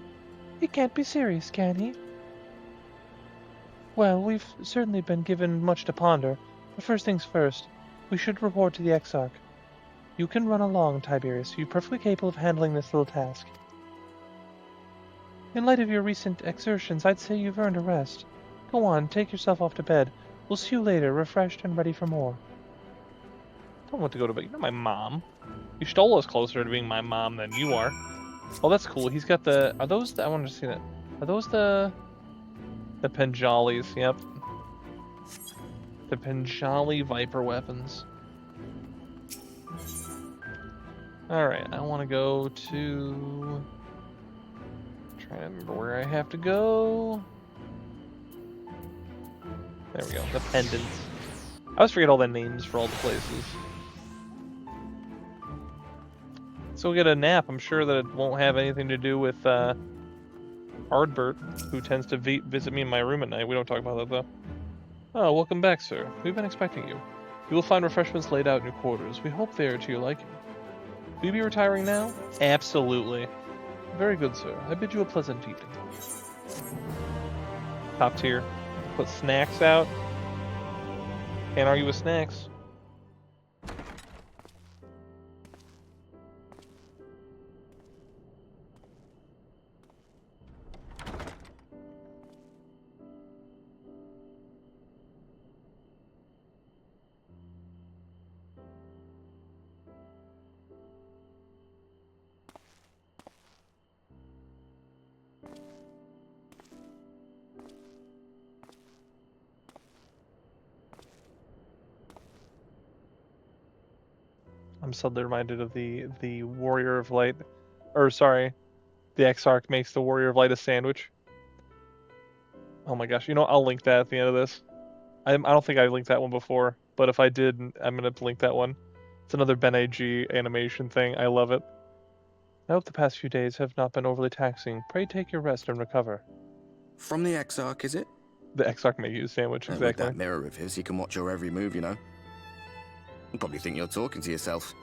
He can't be serious, can he? Well, we've certainly been given much to ponder, but first things first, we should report to the Exarch. You can run along, Tiberius. You're perfectly capable of handling this little task. In light of your recent exertions, I'd say you've earned a rest. Go on, take yourself off to bed. We'll see you later, refreshed and ready for more. I don't want to go to bed. You're not my mom. You stole us closer to being my mom than you are. Oh, that's cool. He's got the... Are those... I wanted to see that. Are those the... The Penjalis? Yep. The Penjali Viper weapons. Alright, I want to go to... Trying to remember where I have to go. There we go. The pendants. I always forget all the names for all the places. So we'll get a nap. I'm sure that it won't have anything to do with Ardbert, who tends to visit me in my room at night. We don't talk about that, though. Oh, welcome back, sir. We've been expecting you. You will find refreshments laid out in your quarters. We hope they are to your liking. Will you be retiring now? Absolutely. Very good, sir. I bid you a pleasant evening. Top tier. Put snacks out. Can't argue with snacks. I'm suddenly reminded of the Warrior of Light, or sorry, the Exarch makes the Warrior of Light a sandwich. Oh my gosh, you know what? I'll link that at the end of this. I don't think I linked that one before, but if I did, I'm gonna link that one. It's another Ben AG animation thing. I love it. I hope the past few days have not been overly taxing. Pray take your rest and recover. From the Exarch, is it? The Exarch made you a sandwich, With exactly. that mirror of his, he can watch your every move, you know. You probably think you're talking to yourself.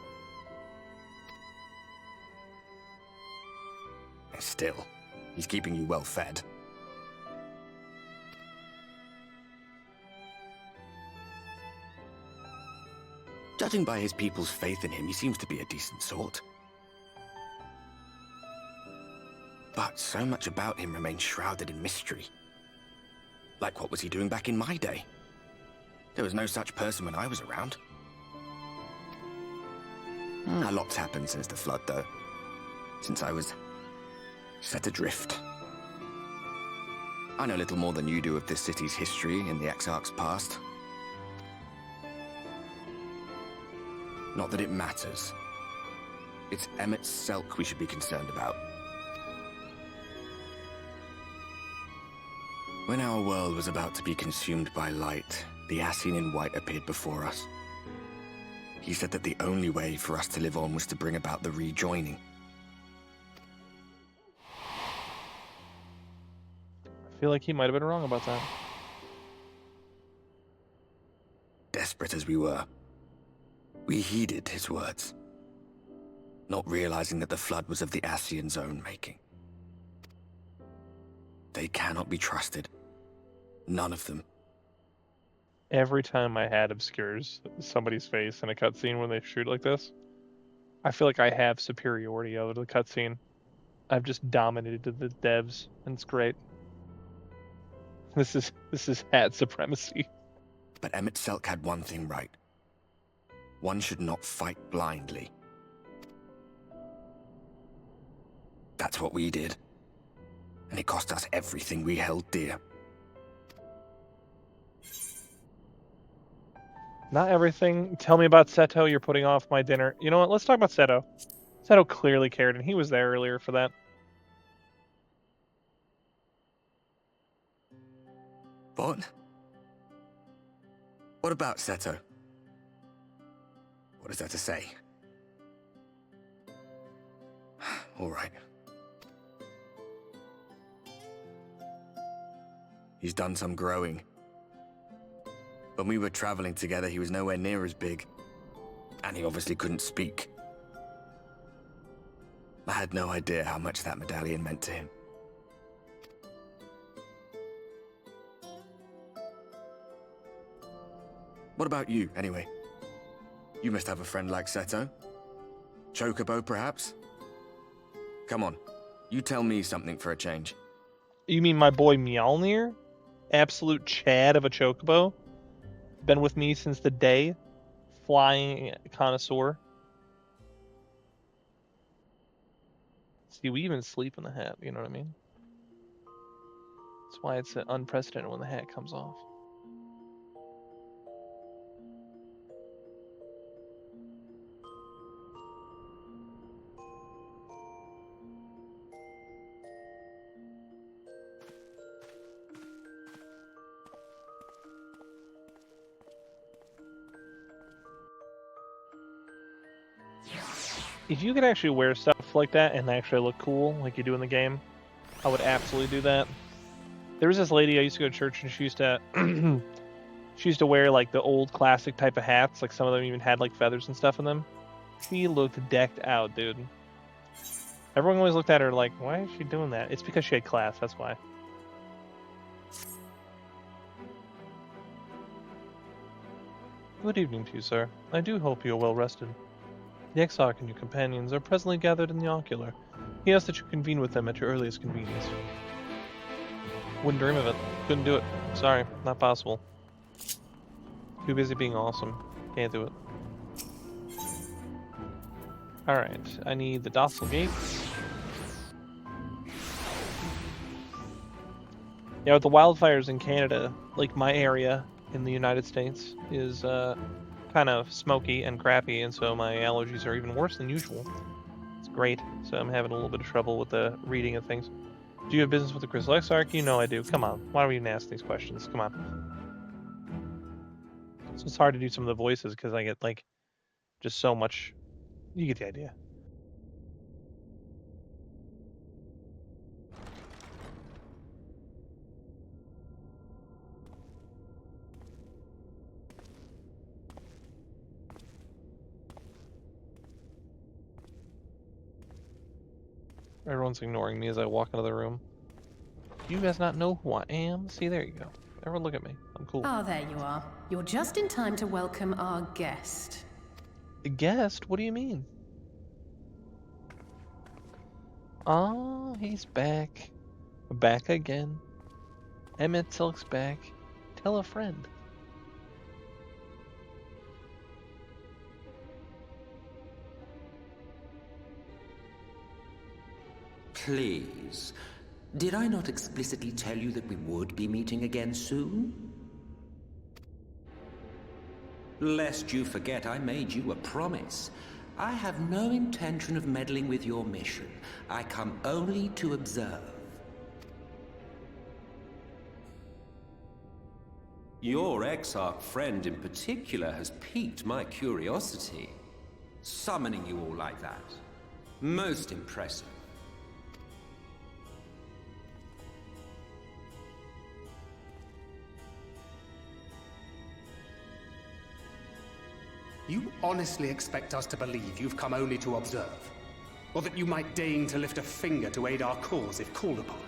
Still, he's keeping you well fed. Judging by his people's faith in him, he seems to be a decent sort. But so much about him remains shrouded in mystery. Like, what was he doing back in my day? There was no such person when I was around. A lot's happened since the flood, though. Since I was set adrift. I know little more than you do of this city's history and the Exarch's past. Not that it matters. It's Emet Selch we should be concerned about. When our world was about to be consumed by light, the Ascian in white appeared before us. He said that the only way for us to live on was to bring about the rejoining. I feel like he might have been wrong about that. Desperate as we were, we heeded his words, not realizing that the flood was of the Ascian's own making. They cannot be trusted. None of them. Every time my hat obscures somebody's face in a cutscene when they shoot like this, I feel like I have superiority over the cutscene. I've just dominated the devs, and it's great. This is hat supremacy. But Emet Selch had one thing right. One should not fight blindly. That's what we did. And it cost us everything we held dear. Not everything. Tell me about Seto. You're putting off my dinner. You know what? Let's talk about Seto. Seto clearly cared, and he was there earlier for that. What? What about Seto? What is there to say? All right. He's done some growing. When we were traveling together, he was nowhere near as big. And he obviously couldn't speak. I had no idea how much that medallion meant to him. What about you, anyway? You must have a friend like Seto. Chocobo, perhaps? Come on, you tell me something for a change. You mean my boy Mjolnir? Absolute Chad of a chocobo? Been with me since the day? Flying connoisseur? See, we even sleep in the hat, you know what I mean? That's why it's unprecedented when the hat comes off. If you could actually wear stuff like that and actually look cool, like you do in the game, I would absolutely do that. There was this lady I used to go to church, and she used to wear like the old classic type of hats, like some of them even had like feathers and stuff in them. She looked decked out, dude. Everyone always looked at her like, why is she doing that? It's because she had class, that's why. Good evening to you, sir. I do hope you are well rested. The Exarch and your companions are presently gathered in the ocular. He asks that you convene with them at your earliest convenience. Wouldn't dream of it. Couldn't do it. Sorry, not possible. Too busy being awesome. Can't do it. Alright, I need the docile gates. Yeah, with the wildfires in Canada, like my area in the United States is kind of smoky and crappy, and so my allergies are even worse than usual. It's great, so I'm having a little bit of trouble with the reading of things. Do you have business with the Crystal Exarch? You know I do. Come on. Why don't we even ask these questions? Come on. So it's hard to do some of the voices because I get, like, just so much... You get the idea. Everyone's ignoring me as I walk into the room. Do you guys not know who I am? See, there you go. Everyone look at me. I'm cool. Ah, there you are. You're just in time to welcome our guest. A guest? What do you mean? Oh, he's back. Back again. Emet Selch's back. Tell a friend. Please. Did I not explicitly tell you that we would be meeting again soon? Lest you forget, I made you a promise. I have no intention of meddling with your mission. I come only to observe. Your Exarch friend in particular has piqued my curiosity. Summoning you all like that. Most impressive. You honestly expect us to believe you've come only to observe? Or that you might deign to lift a finger to aid our cause if called upon?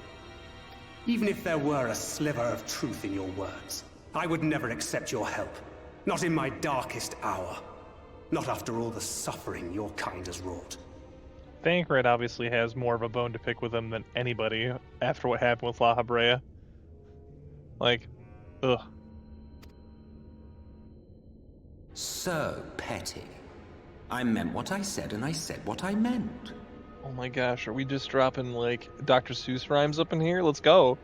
Even if there were a sliver of truth in your words, I would never accept your help. Not in my darkest hour. Not after all the suffering your kind has wrought. Thancred obviously has more of a bone to pick with him than anybody after what happened with La Habrea. Like, ugh. So petty. I meant what I said, and I said what I meant. Oh my gosh, are we just dropping, like, Dr. Seuss rhymes up in here? Let's go.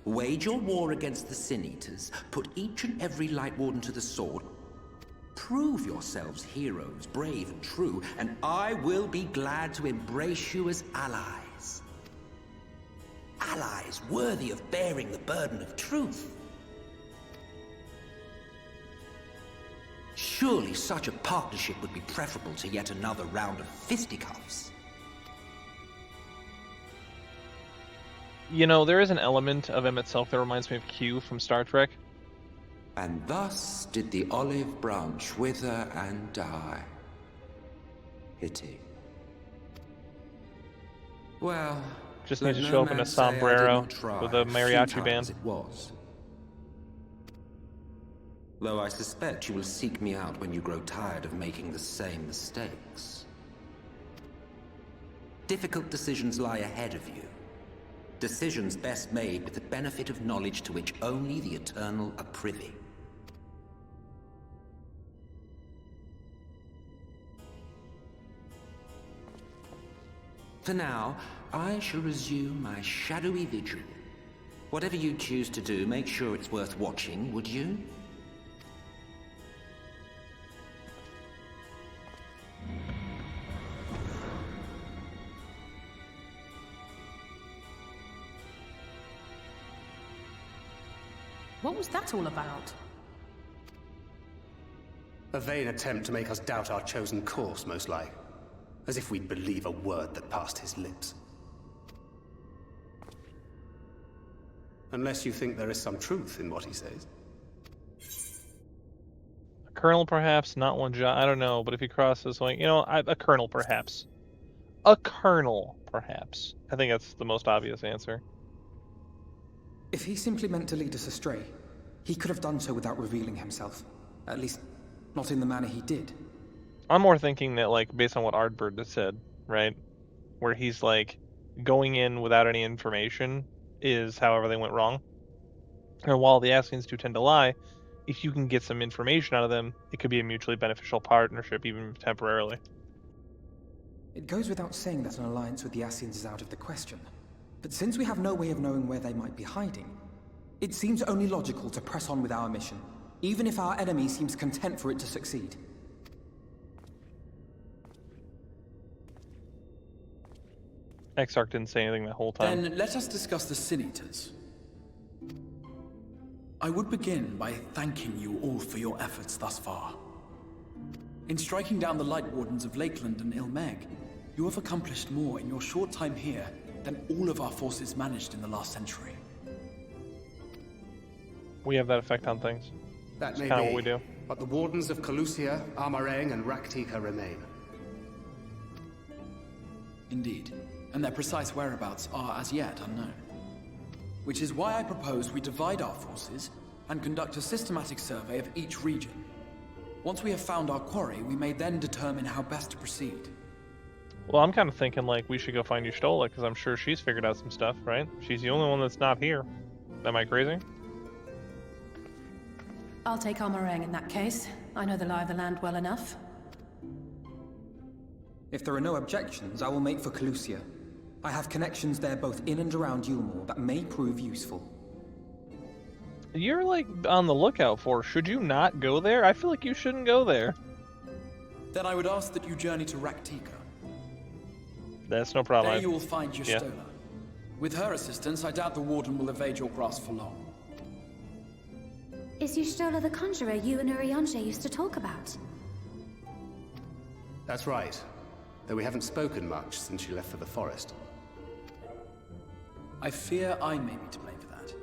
Wage your war against the Sin Eaters. Put each and every Light Warden to the sword. Prove yourselves heroes, brave and true, and I will be glad to embrace you as allies. Allies worthy of bearing the burden of truth. Surely such a partnership would be preferable to yet another round of fisticuffs. You know, there is an element of Emet Selch that reminds me of Q from Star Trek. And thus did the olive branch wither and die. Pity. Well, just needs to show up in a sombrero with a mariachi band. It was. Though I suspect you will seek me out when you grow tired of making the same mistakes. Difficult decisions lie ahead of you. Decisions best made with the benefit of knowledge to which only the Eternal are privy. For now, I shall resume my shadowy vigil. Whatever you choose to do, make sure it's worth watching, would you? What was that all about? A vain attempt to make us doubt our chosen course, most like. As if we'd believe a word that passed his lips. Unless you think there is some truth in what he says. A colonel, perhaps, not one job. I don't know, but if he crosses, like, you know, a colonel, perhaps. A colonel, perhaps. I think that's the most obvious answer. If he simply meant to lead us astray, he could have done so without revealing himself. At least, not in the manner he did. I'm more thinking that, like, based on what Ardbird has said, right? Where he's, like, going in without any information is how everything went wrong. And while the Ascians do tend to lie, if you can get some information out of them, it could be a mutually beneficial partnership, even temporarily. It goes without saying that an alliance with the Ascians is out of the question. But since we have no way of knowing where they might be hiding, it seems only logical to press on with our mission, even if our enemy seems content for it to succeed. Exarch didn't say anything that whole time. Then let us discuss the Sin Eaters. I would begin by thanking you all for your efforts thus far. In striking down the Light Wardens of Lakeland and Ilmeg, you have accomplished more in your short time here than all of our forces managed in the last century. We have that effect on things. That may kind of be, what we do. but the Wardens of Calusia, Armarang, and Raktika remain. Indeed, and their precise whereabouts are as yet unknown. Which is why I propose we divide our forces and conduct a systematic survey of each region. Once we have found our quarry, we may then determine how best to proceed. Well, I'm kind of thinking like we should go find Y'shtola, because I'm sure she's figured out some stuff, right? She's the only one that's not here. Am I crazy? I'll take Armarang in that case. I know the lie of the land well enough. If there are no objections, I will make for Calusia. I have connections there both in and around Yulmore that may prove useful. You're like on the lookout for. Should you not go there? I feel like you shouldn't go there. Then I would ask that you journey to Raktika. That's no problem. There you will find Y'shtola. With her assistance, I doubt the Warden will evade your grasp for long. Is Y'shtola the conjurer you and Eorzea used to talk about? That's right. Though we haven't spoken much since she left for the forest. I fear I may be to blame for that.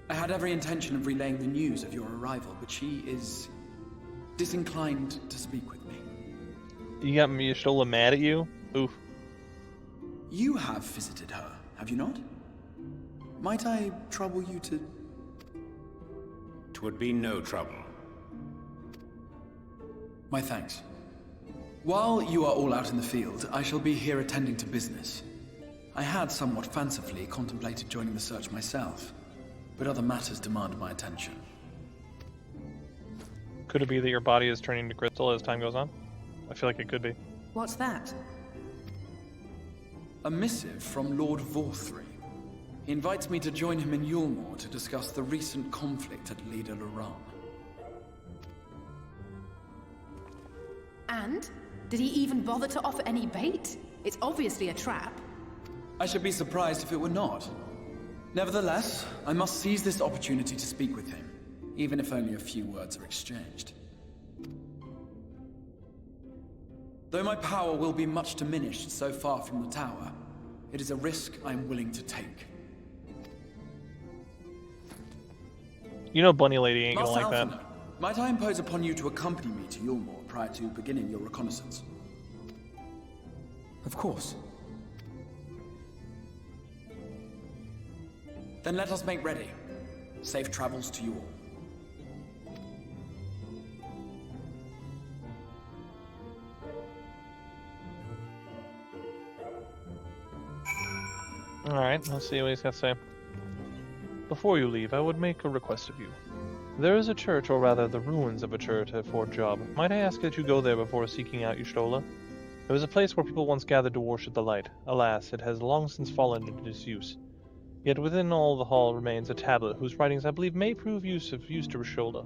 I had every intention of relaying the news of your arrival, but she is disinclined to speak with me. You got Y'shtola mad at you? Oof. You have visited her, have you not? Might I trouble you to... 'Twould be no trouble. My thanks. While you are all out in the field, I shall be here attending to business. I had somewhat fancifully contemplated joining the search myself, but other matters demand my attention. Could it be that your body is turning to crystal as time goes on? I feel like it could be. What's that? A missive from Lord Vorthry. He invites me to join him in Yulmore to discuss the recent conflict at Lida Luran. And? Did he even bother to offer any bait? It's obviously a trap. I should be surprised if it were not. Nevertheless, I must seize this opportunity to speak with him, even if only a few words are exchanged. Though my power will be much diminished so far from the tower, it is a risk I am willing to take. You know Bunny Lady ain't gonna Master like that. Alphinaud, might I impose upon you to accompany me to Yulmore prior to beginning your reconnaissance? Of course. Then let us make ready. Safe travels to you all. Alright, let's see what he's got to say. Before you leave, I would make a request of you. There is a church, or rather the ruins of a church at Fort Job. Might I ask that you go there before seeking out Y'shtola? It was a place where people once gathered to worship the light. Alas, it has long since fallen into disuse. Yet within all the hall remains a tablet whose writings I believe may prove of use to Y'shtola.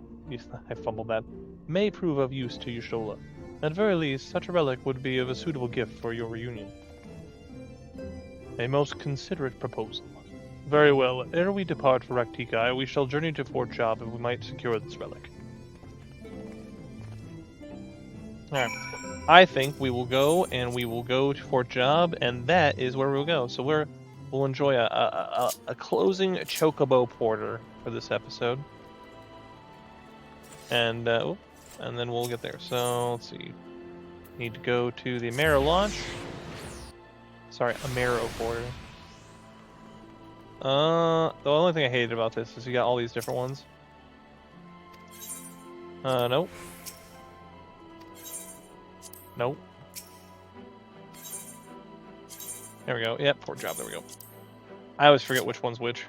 I fumbled that. May prove of use to Y'shtola. At very least, such a relic would be of a suitable gift for your reunion. A most considerate proposal. Very well, ere we depart for Raktika, we shall journey to Fort Job if we might secure this relic. Alright. I think we will go, and we will go to Fort Job, and that is where we'll go. So we'll enjoy a closing Chocobo Porter for this episode. And then we'll get there. So, let's see. Need to go to the Amaro launch. Sorry, Amaro Porter. The only thing I hated about this is you got all these different ones. Nope. Nope. There we go. Yep, Fort Job, there we go. I always forget which one's which.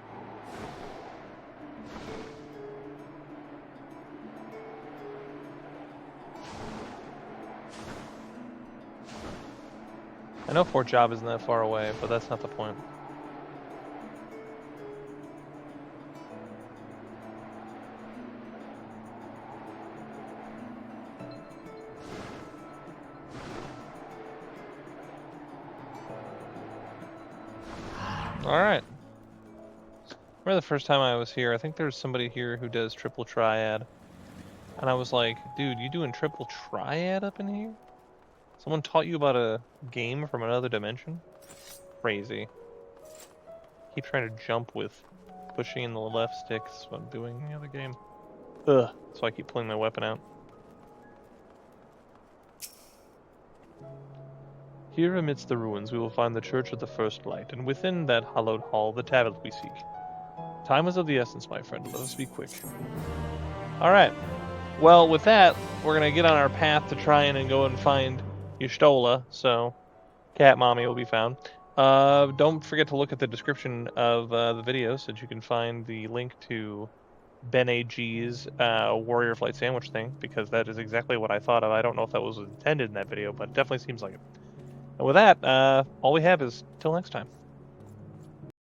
I know Fort Job isn't that far away, but that's not the point. Alright. Remember the first time I was here, I think there's somebody here who does triple triad. And I was like, dude, you doing triple triad up in here? Someone taught you about a game from another dimension? Crazy. Keep trying to jump with pushing in the left sticks when doing the other game. Ugh. So I keep pulling my weapon out. Here amidst the ruins we will find the Church of the First Light, and within that hallowed hall the tablet we seek. Time is of the essence, my friend. Let us be quick. Alright. Well, with that, we're going to get on our path to try and go and find Y'shtola, so Cat Mommy will be found. Don't forget to look at the description of the video so that you can find the link to Ben AG's Warrior Flight Sandwich thing, because that is exactly what I thought of. I don't know if that was intended in that video, but it definitely seems like it. And with that, all we have is till next time.